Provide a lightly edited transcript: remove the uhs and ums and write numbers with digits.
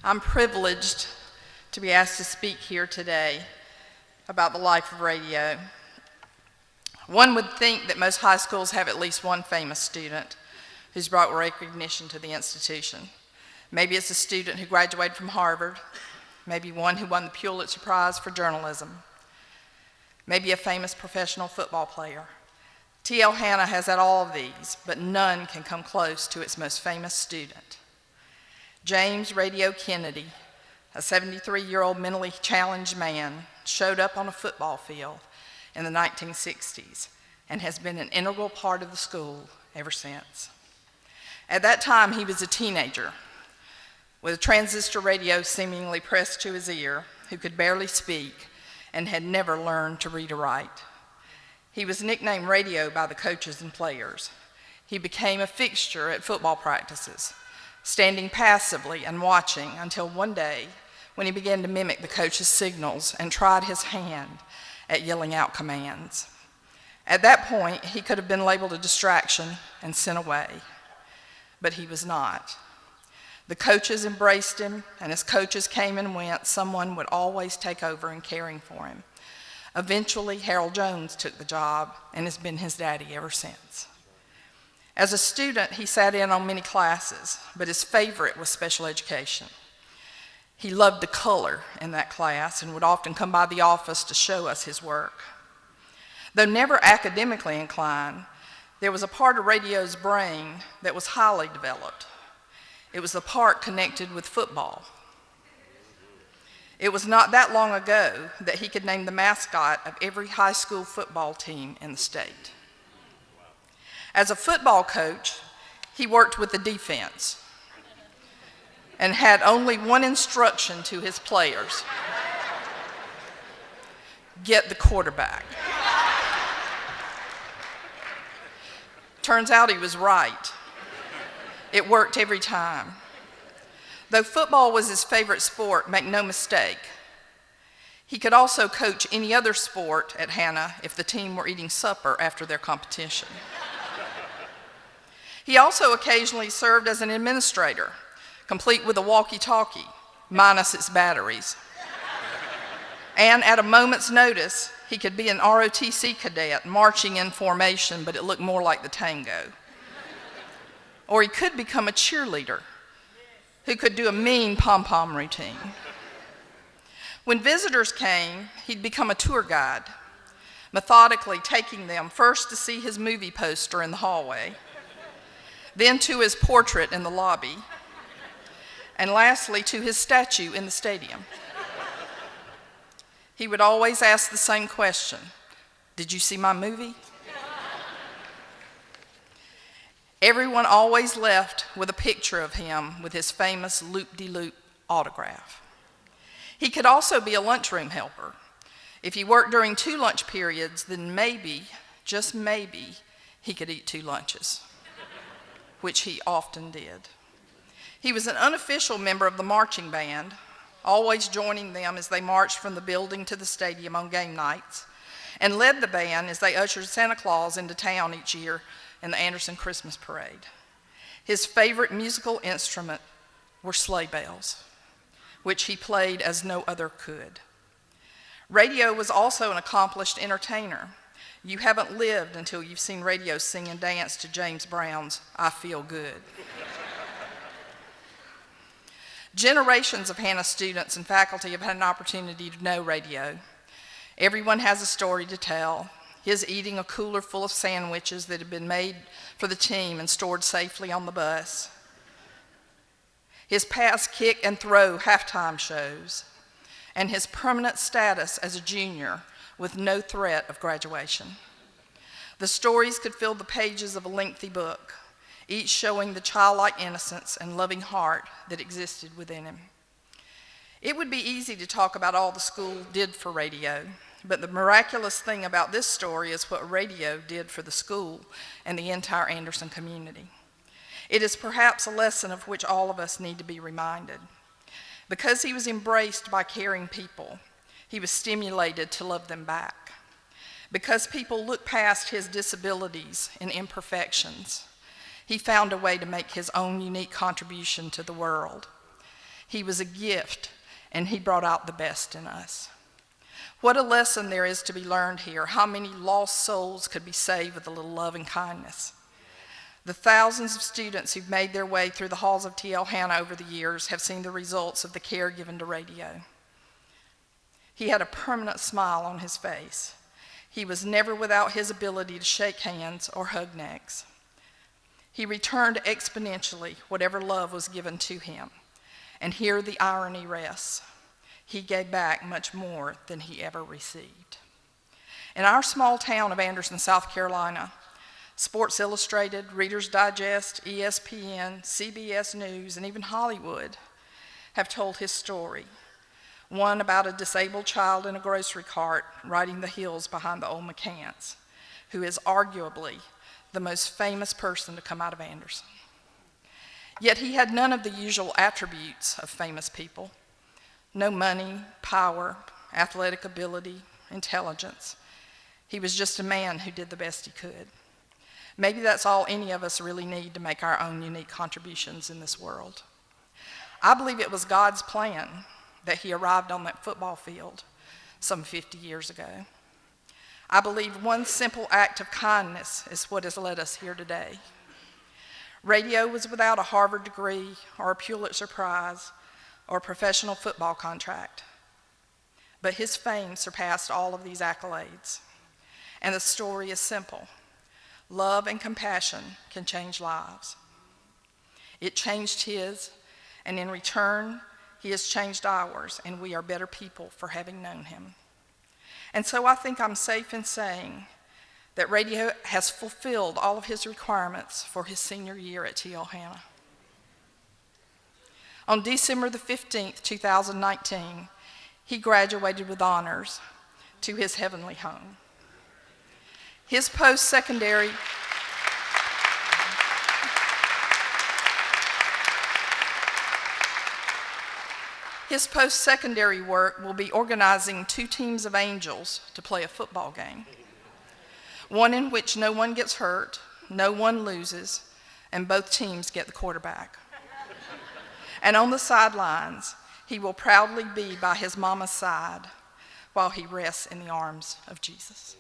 I'm privileged to be asked to speak here today about the life of radio. One would think that most high schools have at least one famous student who's brought recognition to the institution. Maybe it's a student who graduated from Harvard, maybe one who won the Pulitzer Prize for journalism, maybe a famous professional football player. TL Hanna has had all of these, but none can come close to its most famous student. James Radio Kennedy, a 73-year-old mentally challenged man, showed up on a football field in the 1960s and has been an integral part of the school ever since. At that time, he was a teenager with a transistor radio seemingly pressed to his ear, who could barely speak and had never learned to read or write. He was nicknamed Radio by the coaches and players. He became a fixture at football practices, standing passively and watching until one day when he began to mimic the coach's signals and tried his hand at yelling out commands. At that point, he could have been labeled a distraction and sent away, but he was not. The coaches embraced him, and as coaches came and went, someone would always take over in caring for him. Eventually, Harold Jones took the job and has been his daddy ever since. As a student, he sat in on many classes, but his favorite was special education. He loved the color in that class and would often come by the office to show us his work. Though never academically inclined, there was a part of radio's brain that was highly developed. It was the part connected with football. It was not that long ago that he could name the mascot of every high school football team in the state. As a football coach, he worked with the defense and had only one instruction to his players: get the quarterback. Turns out he was right. It worked every time. Though football was his favorite sport, make no mistake, he could also coach any other sport at Hanna if the team were eating supper after their competition. He also occasionally served as an administrator, complete with a walkie-talkie, minus its batteries. And at a moment's notice, he could be an ROTC cadet marching in formation, but it looked more like the tango. Or he could become a cheerleader who could do a mean pom-pom routine. When visitors came, he'd become a tour guide, methodically taking them first to see his movie poster in the hallway, then to his portrait in the lobby, and lastly to his statue in the stadium. He would always ask the same question: did you see my movie? Everyone always left with a picture of him with his famous loop-de-loop autograph. He could also be a lunchroom helper. If he worked during 2 lunch periods, then maybe, just maybe, he could eat 2 lunches, which he often did. He was an unofficial member of the marching band, always joining them as they marched from the building to the stadium on game nights, and led the band as they ushered Santa Claus into town each year in the Anderson Christmas Parade. His favorite musical instrument were sleigh bells, which he played as no other could. Radio was also an accomplished entertainer. You haven't lived until you've seen Radio sing and dance to James Brown's "I Feel Good." Generations of Hanna students and faculty have had an opportunity to know Radio. Everyone has a story to tell. His eating a cooler full of sandwiches that had been made for the team and stored safely on the bus. His pass, kick, and throw halftime shows. And his permanent status as a junior with no threat of graduation. The stories could fill the pages of a lengthy book, each showing the childlike innocence and loving heart that existed within him. It would be easy to talk about all the school did for radio, but the miraculous thing about this story is what radio did for the school and the entire Anderson community. It is perhaps a lesson of which all of us need to be reminded. Because he was embraced by caring people, he was stimulated to love them back. Because people looked past his disabilities and imperfections, he found a way to make his own unique contribution to the world. He was a gift, and he brought out the best in us. What a lesson there is to be learned here. How many lost souls could be saved with a little love and kindness? The thousands of students who've made their way through the halls of TL Hanna over the years have seen the results of the care given to radio. He had a permanent smile on his face. He was never without his ability to shake hands or hug necks. He returned exponentially whatever love was given to him. And here the irony rests. He gave back much more than he ever received. In our small town of Anderson, South Carolina, Sports Illustrated, Reader's Digest, ESPN, CBS News, and even Hollywood have told his story. One about a disabled child in a grocery cart riding the hills behind the old McCants, who is arguably the most famous person to come out of Anderson. Yet he had none of the usual attributes of famous people. No money, power, athletic ability, intelligence. He was just a man who did the best he could. Maybe that's all any of us really need to make our own unique contributions in this world. I believe it was God's plan that he arrived on that football field some 50 years ago. I believe one simple act of kindness is what has led us here today. Radio was without a Harvard degree or a Pulitzer Prize or a professional football contract. But his fame surpassed all of these accolades. And the story is simple. Love and compassion can change lives. It changed his, and in return, he has changed ours, and we are better people for having known him. And so I think I'm safe in saying that radio has fulfilled all of his requirements for his senior year at TL Hanna. On December the 15th, 2019, he graduated with honors to his heavenly home. His post-secondary work will be organizing 2 teams of angels to play a football game, one in which no one gets hurt, no one loses, and both teams get the quarterback. And on the sidelines, he will proudly be by his mama's side while he rests in the arms of Jesus.